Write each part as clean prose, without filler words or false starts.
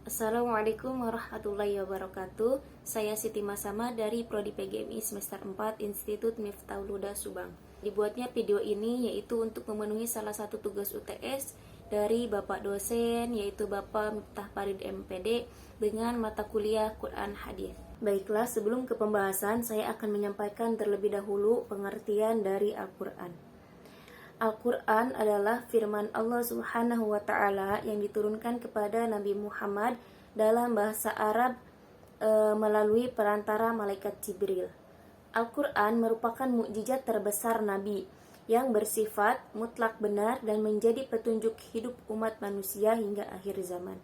Assalamualaikum warahmatullahi wabarakatuh. Saya Siti Masama dari Prodi PGMI semester 4 Institut Miftahul Huda Subang. Dibuatnya video ini yaitu untuk memenuhi salah satu tugas UTS dari Bapak dosen yaitu Bapak Miftah Farid MPD dengan mata kuliah Quran Hadis. Baiklah, sebelum ke pembahasan saya akan menyampaikan terlebih dahulu pengertian dari Al-Quran. Al-Quran adalah firman Allah Subhanahu wa Ta'ala yang diturunkan kepada Nabi Muhammad dalam bahasa Arab melalui perantara malaikat Jibril. Al-Quran merupakan mukjizat terbesar Nabi yang bersifat mutlak benar dan menjadi petunjuk hidup umat manusia hingga akhir zaman.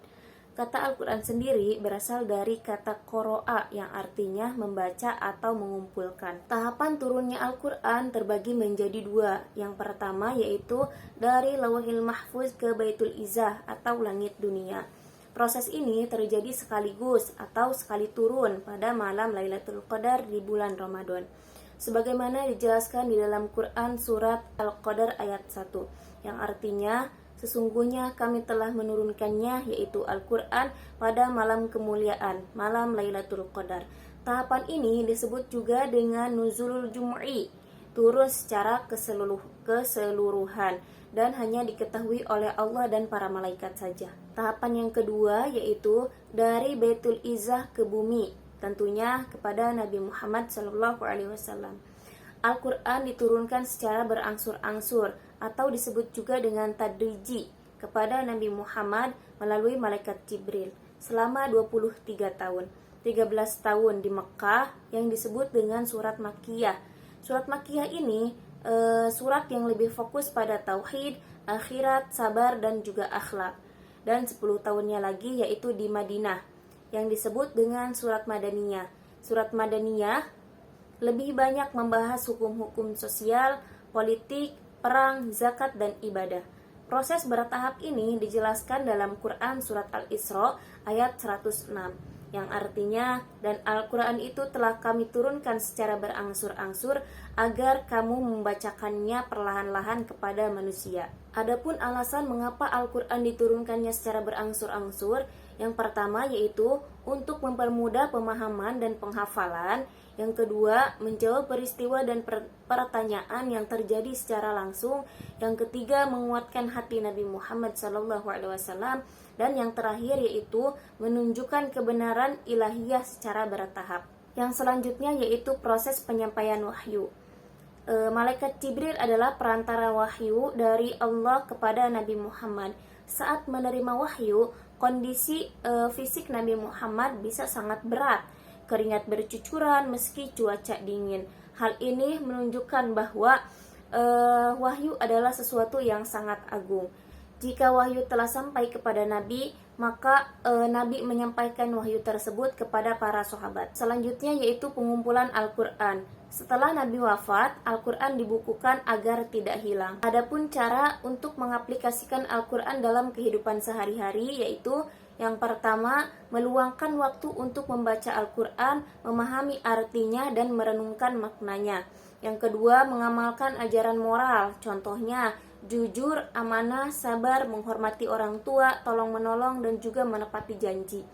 Kata Al-Quran sendiri berasal dari kata qoro'a yang artinya membaca atau mengumpulkan. Tahapan turunnya Al-Quran terbagi menjadi dua. Yang pertama yaitu dari Lauhil Mahfuz ke Baitul Izzah atau langit dunia. Proses ini terjadi sekaligus atau sekali turun pada malam Lailatul Qadar di bulan Ramadan. Sebagaimana dijelaskan di dalam Quran surat Al-Qadar ayat 1 yang artinya sesungguhnya kami telah menurunkannya yaitu Al-Quran pada malam kemuliaan, malam Lailatul Qadar. Tahapan ini disebut juga dengan Nuzulul Jum'i, turun secara keseluruhan dan hanya diketahui oleh Allah dan para malaikat saja. Tahapan yang kedua yaitu dari Baitul Izzah ke bumi, tentunya kepada Nabi Muhammad SAW. Al-Quran diturunkan secara berangsur-angsur atau disebut juga dengan tadriji kepada Nabi Muhammad melalui malaikat Jibril selama 23 tahun. 13 tahun di Mekah yang disebut dengan surat Makkiyah. Surat Makkiyah ini surat yang lebih fokus pada tauhid, akhirat, sabar dan juga akhlak. Dan 10 tahunnya lagi yaitu di Madinah yang disebut dengan surat Madaniyah. Surat Madaniyah lebih banyak membahas hukum-hukum sosial, politik, perang, zakat, dan ibadah. Proses bertahap ini dijelaskan dalam Quran surat Al-Isra ayat 106 yang artinya, dan Al-Quran itu telah kami turunkan secara berangsur-angsur agar kamu membacakannya perlahan-lahan kepada manusia. Adapun alasan mengapa Al-Quran diturunkannya secara berangsur-angsur, yang pertama yaitu untuk mempermudah pemahaman dan penghafalan. Yang kedua, menjawab peristiwa dan pertanyaan yang terjadi secara langsung. Yang ketiga, menguatkan hati Nabi Muhammad SAW. Dan yang terakhir yaitu menunjukkan kebenaran ilahiyah secara bertahap. Yang selanjutnya yaitu proses penyampaian wahyu. Malaikat Jibril adalah perantara wahyu dari Allah kepada Nabi Muhammad. Saat menerima wahyu, kondisi fisik Nabi Muhammad bisa sangat berat. Keringat bercucuran meski cuaca dingin. Hal ini menunjukkan bahwa wahyu adalah sesuatu yang sangat agung. Jika wahyu telah sampai kepada Nabi, maka Nabi menyampaikan wahyu tersebut kepada para sahabat. Selanjutnya yaitu pengumpulan Al-Quran. Setelah Nabi wafat, Al-Quran dibukukan agar tidak hilang. Adapun cara untuk mengaplikasikan Al-Quran dalam kehidupan sehari-hari yaitu yang pertama, meluangkan waktu untuk membaca Al-Quran, memahami artinya dan merenungkan maknanya. Yang kedua, mengamalkan ajaran moral, contohnya jujur, amanah, sabar, menghormati orang tua, tolong-menolong, dan juga menepati janji.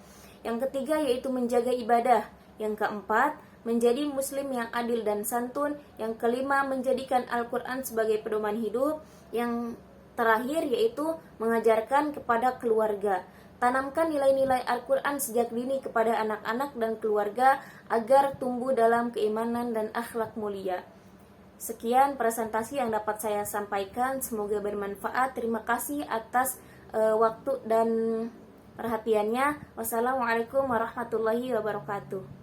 Yang ketiga yaitu menjaga ibadah. Yang keempat, menjadi muslim yang adil dan santun. Yang kelima, menjadikan Al-Quran sebagai pedoman hidup. Yang terakhir yaitu mengajarkan kepada keluarga. Tanamkan nilai-nilai Al-Quran sejak dini kepada anak-anak dan keluarga agar tumbuh dalam keimanan dan akhlak mulia. Sekian presentasi yang dapat saya sampaikan, semoga bermanfaat. Terima kasih atas waktu dan perhatiannya. Wassalamualaikum warahmatullahi wabarakatuh.